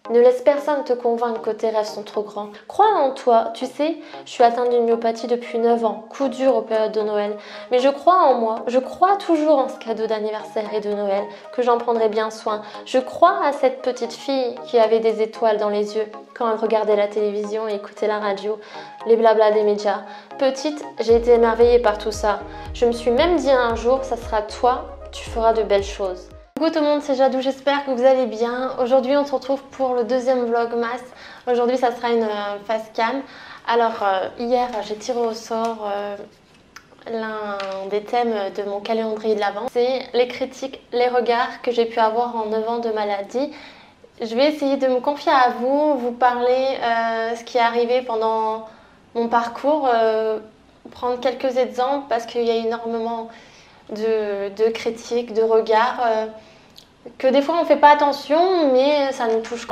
Ne laisse personne te convaincre que tes rêves sont trop grands. Crois en toi, tu sais, je suis atteinte d'une myopathie depuis 9 ans, coup dur aux périodes de Noël. Mais je crois en moi, je crois toujours en ce cadeau d'anniversaire et de Noël, que j'en prendrai bien soin. Je crois à cette petite fille qui avait des étoiles dans les yeux quand elle regardait la télévision et écoutait la radio, les blablas des médias. Petite, j'ai été émerveillée par tout ça. Je me suis même dit un jour, ça sera toi, tu feras de belles choses. Coucou tout le monde, c'est Jadou, j'espère que vous allez bien. Aujourd'hui on se retrouve pour le deuxième vlogmas. Aujourd'hui ça sera une face cam. Alors hier j'ai tiré au sort l'un des thèmes de mon calendrier de l'Avent. C'est les critiques, les regards que j'ai pu avoir en 9 ans de maladie. Je vais essayer de me confier à vous, vous parler ce qui est arrivé pendant mon parcours, prendre quelques exemples parce qu'il y a énormément de critiques, de regards que des fois on ne fait pas attention mais ça nous touche.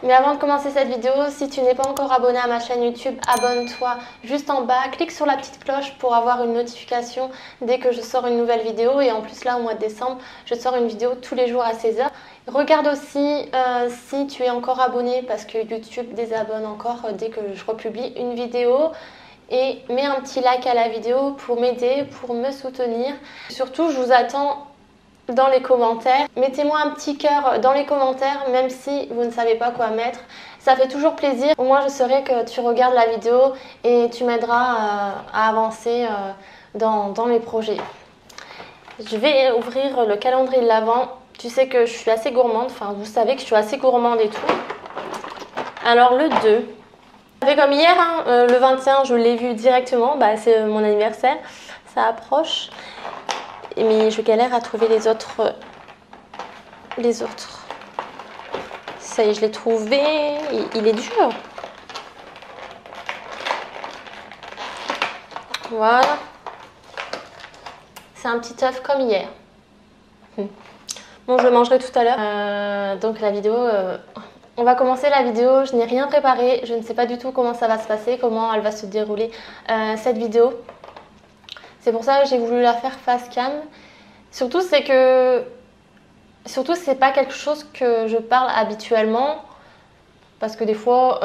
Mais avant de commencer cette vidéo, si tu n'es pas encore abonné à ma chaîne YouTube, abonne-toi juste en bas, clique sur la petite cloche pour avoir une notification dès que je sors une nouvelle vidéo. Et en plus là au mois de décembre, je sors une vidéo tous les jours à 16 h. Regarde aussi si tu es encore abonné parce que YouTube désabonne encore dès que je republie une vidéo. Et mets un petit like à la vidéo pour m'aider, pour me soutenir. Surtout, je vous attends dans les commentaires. Mettez-moi un petit cœur dans les commentaires, même si vous ne savez pas quoi mettre. Ça fait toujours plaisir. Au moins, je saurai que tu regardes la vidéo et tu m'aideras à avancer dans mes projets. Je vais ouvrir le calendrier de l'Avent. Tu sais que je suis assez gourmande. Enfin, vous savez que je suis assez gourmande et tout. Alors, le 2. Comme hier, hein, le 21, je l'ai vu directement. Bah, c'est mon anniversaire. Ça approche. Mais je galère à trouver les autres. Ça y est, je l'ai trouvé. Il est dur. Voilà. C'est un petit œuf comme hier. Bon, je le mangerai tout à l'heure. Donc la vidéo... On va commencer la vidéo. Je n'ai rien préparé. Je ne sais pas du tout comment ça va se passer, comment elle va se dérouler cette vidéo. C'est pour ça que j'ai voulu la faire face cam. Surtout, c'est pas quelque chose que je parle habituellement. Parce que des fois,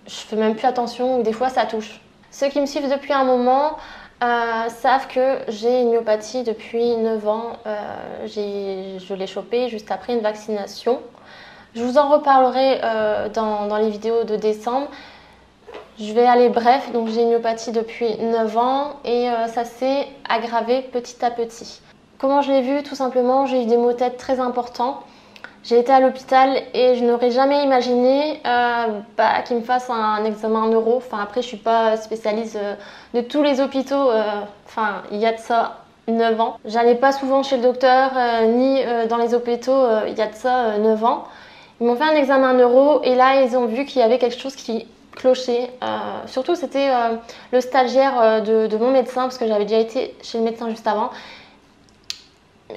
je fais même plus attention ou des fois, ça touche. Ceux qui me suivent depuis un moment savent que j'ai une myopathie depuis 9 ans. Je l'ai chopée juste après une vaccination. Je vous en reparlerai dans les vidéos de décembre. Je vais aller bref, donc j'ai une myopathie depuis 9 ans et ça s'est aggravé petit à petit. Comment je l'ai vu? Tout simplement, j'ai eu des maux de tête très importants. J'ai été à l'hôpital et je n'aurais jamais imaginé qu'ils me fassent un examen neuro. Enfin, après, je ne suis pas spécialiste de tous les hôpitaux. Il y a de ça 9 ans. J'allais pas souvent chez le docteur ni dans les hôpitaux. Il y a de ça 9 ans. Ils m'ont fait un examen neuro et là, ils ont vu qu'il y avait quelque chose qui clochait. Surtout, c'était le stagiaire de mon médecin parce que j'avais déjà été chez le médecin juste avant.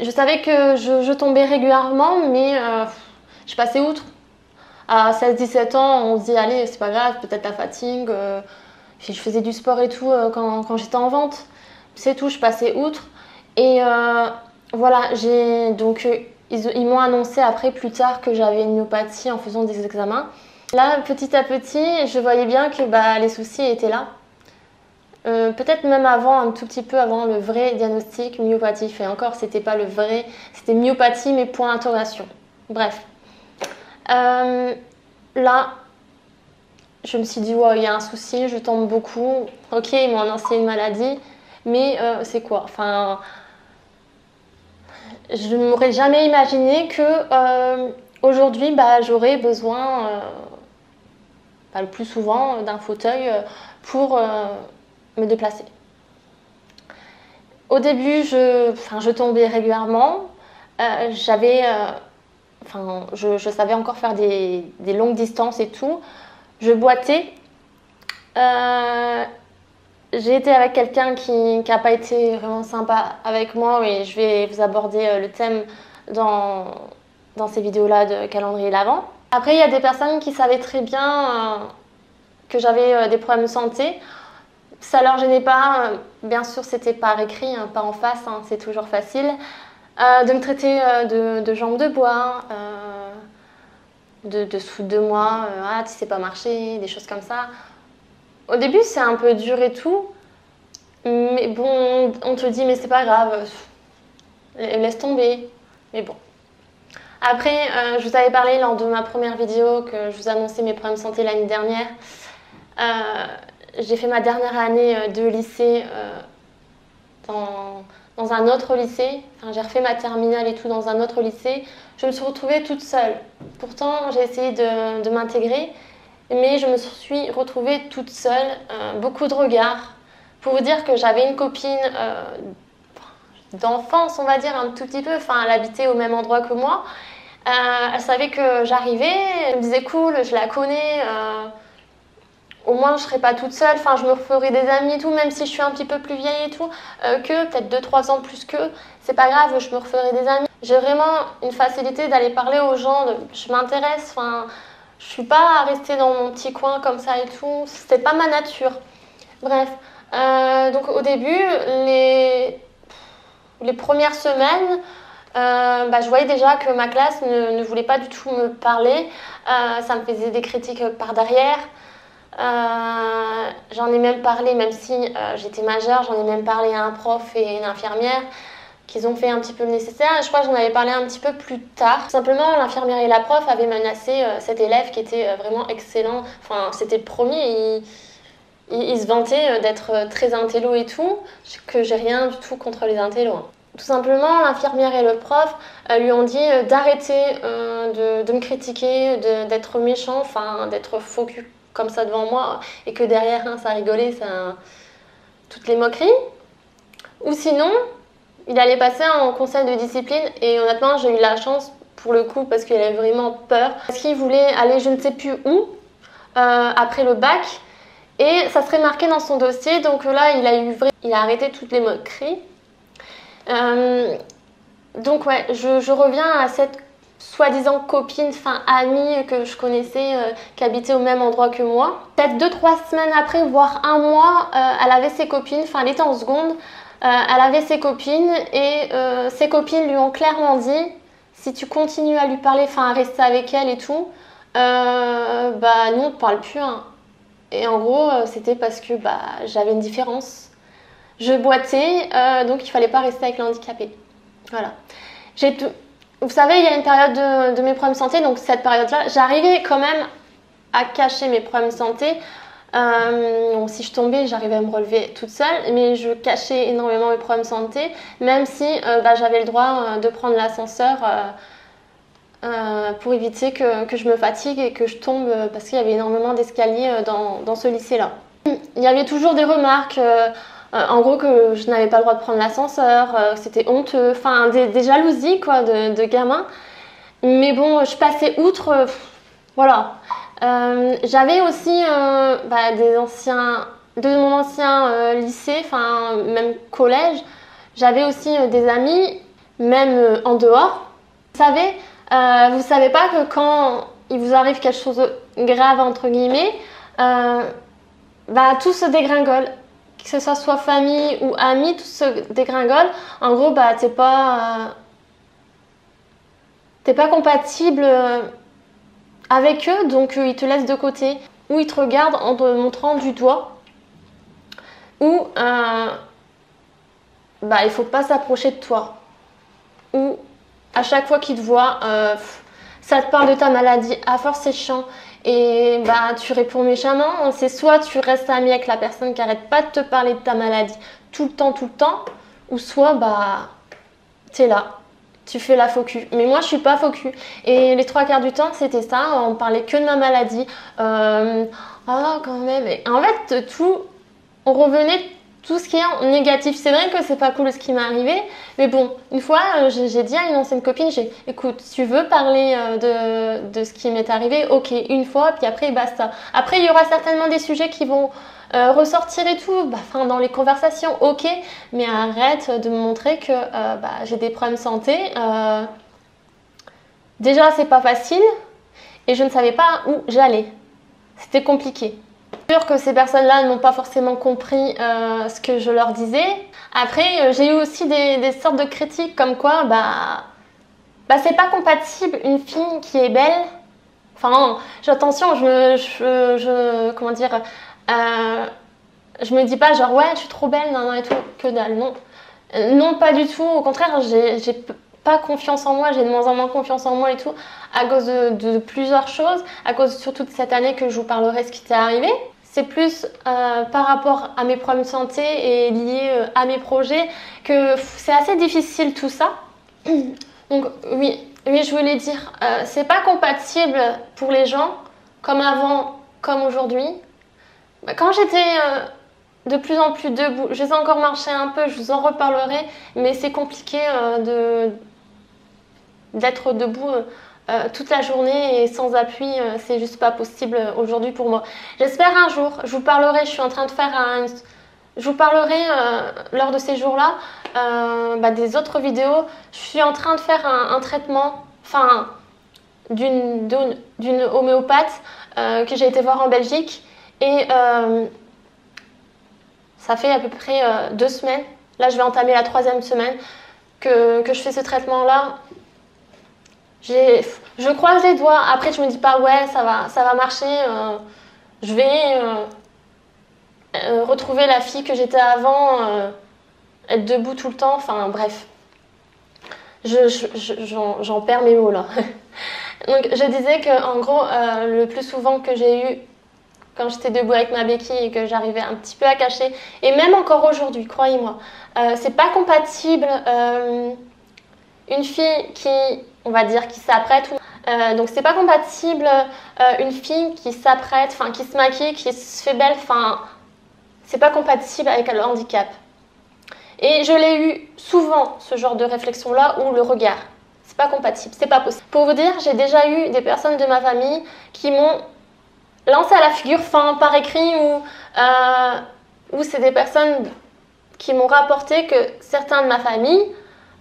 Je savais que je tombais régulièrement, mais je passais outre. À 16-17 ans, on se dit, allez, c'est pas grave, peut-être la fatigue. Je faisais du sport et tout quand j'étais en vente. C'est tout, je passais outre. Et voilà, ils m'ont annoncé après, plus tard, que j'avais une myopathie en faisant des examens. Là, petit à petit, je voyais bien que les soucis étaient là. Peut-être même avant, un tout petit peu avant le vrai diagnostic myopathie. Et encore, c'était pas le vrai, c'était myopathie, mais point d'interrogation. Bref. Là, je me suis dit, ouais, il y a un souci, je tombe beaucoup. Ok, ils m'ont annoncé une maladie, mais c'est quoi? Enfin, je ne m'aurais jamais imaginé que aujourd'hui, j'aurais besoin, le plus souvent, d'un fauteuil pour me déplacer. Au début, je tombais régulièrement. Je savais encore faire des longues distances et tout. Je boitais. J'ai été avec quelqu'un qui n'a pas été vraiment sympa avec moi et je vais vous aborder le thème dans ces vidéos-là de calendrier l'Avent. Après, il y a des personnes qui savaient très bien que j'avais des problèmes de santé. Ça leur gênait pas, bien sûr c'était par écrit, hein, pas en face, hein, c'est toujours facile, de me traiter de jambe de bois, de se foutre de moi, ah tu sais pas marcher, des choses comme ça. Au début c'est un peu dur et tout, mais bon, on te dit mais c'est pas grave, laisse tomber, mais bon. Après, je vous avais parlé lors de ma première vidéo que je vous annonçais mes problèmes de santé l'année dernière. J'ai fait ma dernière année de lycée dans un autre lycée. Enfin, j'ai refait ma terminale et tout dans un autre lycée. Je me suis retrouvée toute seule. Pourtant, j'ai essayé de m'intégrer, mais je me suis retrouvée toute seule. Beaucoup de regards. Pour vous dire que j'avais une copine d'enfance, on va dire, un tout petit peu. Enfin, elle habitait au même endroit que moi. Elle savait que j'arrivais. Elle me disait cool, je la connais. Au moins je serai pas toute seule, enfin je me ferai des amis et tout, même si je suis un petit peu plus vieille et tout, peut-être 2-3 ans plus qu'eux, c'est pas grave, je me referai des amis. J'ai vraiment une facilité d'aller parler aux gens, je m'intéresse, enfin je suis pas restée dans mon petit coin comme ça et tout, c'était pas ma nature. Bref, donc au début, les premières semaines, je voyais déjà que ma classe ne voulait pas du tout me parler, ça me faisait des critiques par derrière. J'en ai même parlé, même si j'étais majeure, j'en ai même parlé à un prof et une infirmière qu'ils ont fait un petit peu le nécessaire. Je crois que j'en avais parlé un petit peu plus tard. Tout simplement, l'infirmière et la prof avaient menacé cet élève qui était vraiment excellent. Enfin, c'était le premier, il se vantait d'être très intello et tout, que j'ai rien du tout contre les intellos. Hein. Tout simplement, l'infirmière et le prof lui ont dit d'arrêter de me critiquer, d'être méchant, enfin d'être faux cul comme ça devant moi et que derrière ça rigolait, toutes les moqueries. Ou sinon, il allait passer en conseil de discipline et honnêtement j'ai eu la chance pour le coup parce qu'il avait vraiment peur. Parce qu'il voulait aller je ne sais plus où après le bac et ça serait marqué dans son dossier. Donc là il a arrêté toutes les moqueries. Donc ouais, je reviens à cette soi-disant copine, enfin amie que je connaissais, qui habitait au même endroit que moi. Peut-être 2-3 semaines après, voire un mois, elle avait ses copines, enfin elle était en seconde, elle avait ses copines et ses copines lui ont clairement dit si tu continues à lui parler, enfin à rester avec elle et tout, nous on te parle plus. Hein. Et en gros, c'était parce que j'avais une différence. Je boitais, donc il fallait pas rester avec l'handicapé. Voilà. Vous savez, il y a une période de mes problèmes de santé, donc cette période-là, j'arrivais quand même à cacher mes problèmes de santé. Donc si je tombais, j'arrivais à me relever toute seule, mais je cachais énormément mes problèmes de santé, même si j'avais le droit de prendre l'ascenseur pour éviter que je me fatigue et que je tombe, parce qu'il y avait énormément d'escaliers dans ce lycée-là. Il y avait toujours des remarques. En gros que je n'avais pas le droit de prendre l'ascenseur, c'était honteux, enfin des jalousies quoi de gamins. Mais bon, je passais outre, voilà. J'avais aussi de mon ancien lycée, enfin même collège, j'avais aussi des amis, même en dehors. Vous savez pas que quand il vous arrive quelque chose de grave entre guillemets, tout se dégringole. Que ce soit famille ou amis, tout se dégringole. En gros, t'es pas compatible avec eux, donc ils te laissent de côté. Ou ils te regardent en te montrant du doigt. Ou il faut pas s'approcher de toi. Ou à chaque fois qu'ils te voient, ça te parle de ta maladie. À force, c'est chiant. Et tu réponds méchamment, c'est soit tu restes ami avec la personne qui arrête pas de te parler de ta maladie tout le temps, ou soit t'es là, tu fais la faux cul. Mais moi je suis pas faux cul. Et les 3/4 du temps c'était ça, on parlait que de ma maladie. Quand même. Et en fait on revenait tout ce qui est négatif. C'est vrai que c'est pas cool ce qui m'est arrivé, mais bon, une fois j'ai dit à une ancienne copine, écoute, tu veux parler de ce qui m'est arrivé, ok, une fois, puis après basta. Après il y aura certainement des sujets qui vont ressortir et tout, dans les conversations, ok, mais arrête de me montrer que j'ai des problèmes de santé. Déjà c'est pas facile et je ne savais pas où j'allais. C'était compliqué. C'est sûr que ces personnes-là n'ont pas forcément compris ce que je leur disais. Après, j'ai eu aussi des sortes de critiques comme quoi, c'est pas compatible une fille qui est belle Enfin, attention, comment dire, je me dis pas genre ouais, je suis trop belle, non, non et tout, que dalle, non. Non, pas du tout, au contraire, j'ai pas confiance en moi, j'ai de moins en moins confiance en moi et tout, à cause de plusieurs choses, à cause surtout de cette année que je vous parlerai ce qui t'est arrivé. C'est plus par rapport à mes problèmes de santé et lié à mes projets que c'est assez difficile tout ça. Donc oui, je voulais dire, c'est pas compatible pour les gens comme avant, comme aujourd'hui. Quand j'étais de plus en plus debout, je sais encore marcher un peu, je vous en reparlerai, mais c'est compliqué d'être debout toute la journée et sans appui, c'est juste pas possible aujourd'hui pour moi. J'espère un jour, je vous parlerai, je suis en train de faire je vous parlerai lors de ces jours-là des autres vidéos. Je suis en train de faire un traitement, enfin d'une homéopathe que j'ai été voir en Belgique et ça fait à peu près 2 semaines. Là, je vais entamer la 3e semaine que je fais ce traitement-là. Je croise les doigts. Après, je me dis pas ouais, ça va marcher. Je vais retrouver la fille que j'étais avant, être debout tout le temps. Enfin, bref. J'en perds mes mots là. Donc, je disais que en gros, le plus souvent que j'ai eu quand j'étais debout avec ma béquille et que j'arrivais un petit peu à cacher, et même encore aujourd'hui, croyez-moi, c'est pas compatible. Une fille qui, on va dire, qui s'apprête, donc c'est pas compatible une fille qui s'apprête, enfin qui se maquille, qui se fait belle, enfin c'est pas compatible avec le handicap. Et je l'ai eu souvent ce genre de réflexion là où le regard, c'est pas compatible, c'est pas possible. Pour vous dire, j'ai déjà eu des personnes de ma famille qui m'ont lancé à la figure, enfin par écrit ou c'est des personnes qui m'ont rapporté que certains de ma famille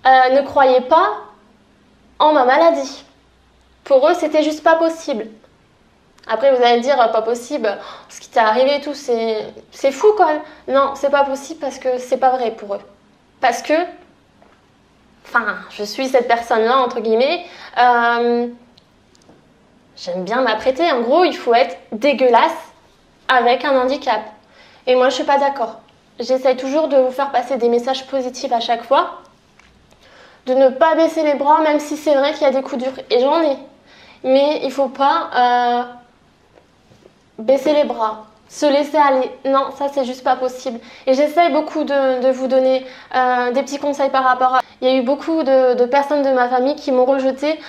ne croyaient pas en ma maladie. Pour eux, c'était juste pas possible. Après, vous allez me dire, pas possible, ce qui t'est arrivé et tout, c'est fou quand même. Non, c'est pas possible parce que c'est pas vrai pour eux. Parce que, enfin, je suis cette personne-là, entre guillemets, j'aime bien m'apprêter. En gros, il faut être dégueulasse avec un handicap. Et moi, je suis pas d'accord. J'essaie toujours de vous faire passer des messages positifs à chaque fois. De ne pas baisser les bras, même si c'est vrai qu'il y a des coups durs. Et j'en ai. Mais il ne faut pas baisser les bras, se laisser aller. Non, ça, c'est juste pas possible. Et j'essaie beaucoup de vous donner des petits conseils par rapport à... Il y a eu beaucoup de personnes de ma famille qui m'ont rejetée.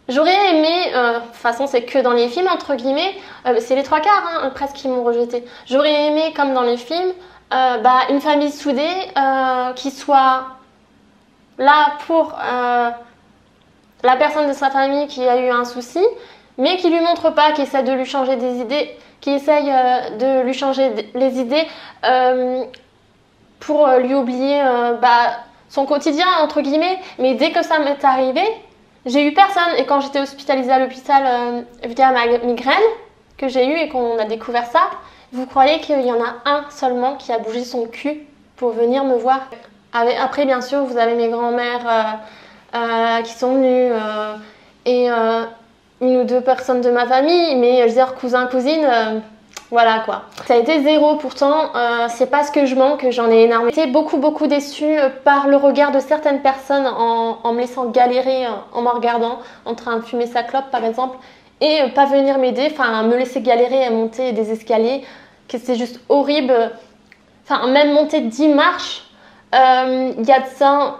J'aurais aimé, de toute façon c'est que dans les films entre guillemets, c'est les 3 quarts presque qui m'ont rejetée. J'aurais aimé, comme dans les films, une famille soudée qui soit là pour la personne de sa famille qui a eu un souci, mais qui lui montre pas, qui essaie de lui changer des idées, qui essaye de lui changer les idées pour lui oublier son quotidien entre guillemets. Mais dès que ça m'est arrivé, j'ai eu personne. Et quand j'étais hospitalisée à l'hôpital via ma migraine que j'ai eue et qu'on a découvert ça, vous croyez qu'il y en a un seulement qui a bougé son cul pour venir me voir? Après, bien sûr, vous avez mes grands-mères qui sont venues et 1 ou 2 personnes de ma famille, mais je veux dire cousins, cousines, voilà quoi. Ça a été 0 pourtant, c'est pas ce que je manque, j'en ai énormément. J'ai été beaucoup déçue par le regard de certaines personnes en me laissant galérer, en me regardant, en train de fumer sa clope par exemple, et pas venir m'aider, enfin me laisser galérer à monter des escaliers, que c'est juste horrible. Enfin même monter 10 marches, il y a de ça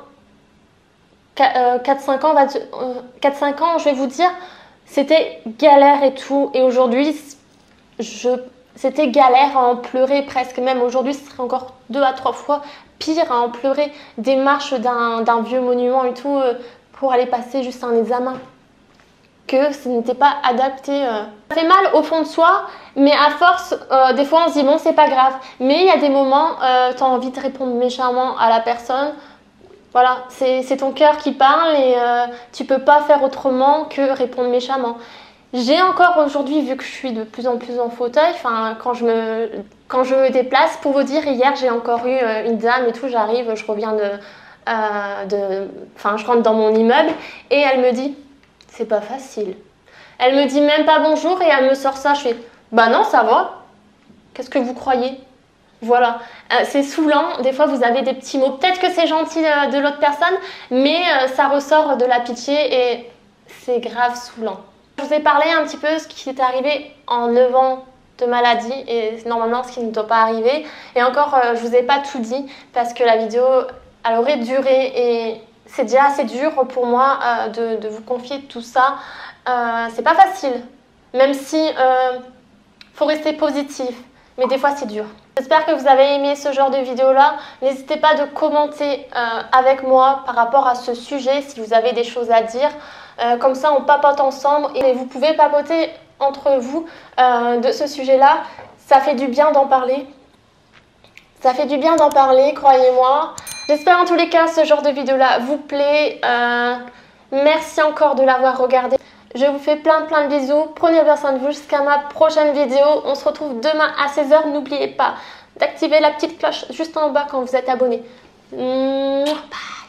4-5 ans, 4-5 ans, je vais vous dire, c'était galère et tout. Et aujourd'hui, c'était galère à en pleurer presque. Même aujourd'hui, ce serait encore 2 à 3 fois pire à en pleurer des marches d'un vieux monument et tout pour aller passer juste un examen. Que ce n'était pas adapté. Ça fait mal au fond de soi, mais à force, des fois on se dit bon, c'est pas grave. Mais il y a des moments, tu as envie de répondre méchamment à la personne. Voilà, c'est ton cœur qui parle et tu peux pas faire autrement que répondre méchamment. J'ai encore aujourd'hui, vu que je suis de plus en plus en fauteuil, quand je me déplace, pour vous dire, hier j'ai encore eu une dame et tout, j'arrive, je reviens je rentre dans mon immeuble et elle me dit, c'est pas facile. Elle me dit même pas bonjour et elle me sort ça. Je fais bah non, ça va. Qu'est-ce que vous croyez? Voilà, c'est saoulant. Des fois, vous avez des petits mots. Peut-être que c'est gentil de l'autre personne, mais ça ressort de la pitié et c'est grave saoulant. Je vous ai parlé un petit peu de ce qui est arrivé en 9 ans de maladie et normalement ce qui ne doit pas arriver. Et encore, je vous ai pas tout dit parce que la vidéo, elle aurait duré et c'est déjà assez dur pour moi de vous confier tout ça. C'est pas facile, même si faut rester positif, mais des fois c'est dur. J'espère que vous avez aimé ce genre de vidéo là. N'hésitez pas de commenter avec moi par rapport à ce sujet si vous avez des choses à dire. Comme ça on papote ensemble et vous pouvez papoter entre vous de ce sujet là. Ça fait du bien d'en parler. Ça fait du bien d'en parler, croyez-moi. J'espère en tous les cas ce genre de vidéo là vous plaît. Merci encore de l'avoir regardé. Je vous fais plein de bisous. Prenez bien soin de vous jusqu'à ma prochaine vidéo. On se retrouve demain à 16 h. N'oubliez pas d'activer la petite cloche juste en bas quand vous êtes abonné. Bye.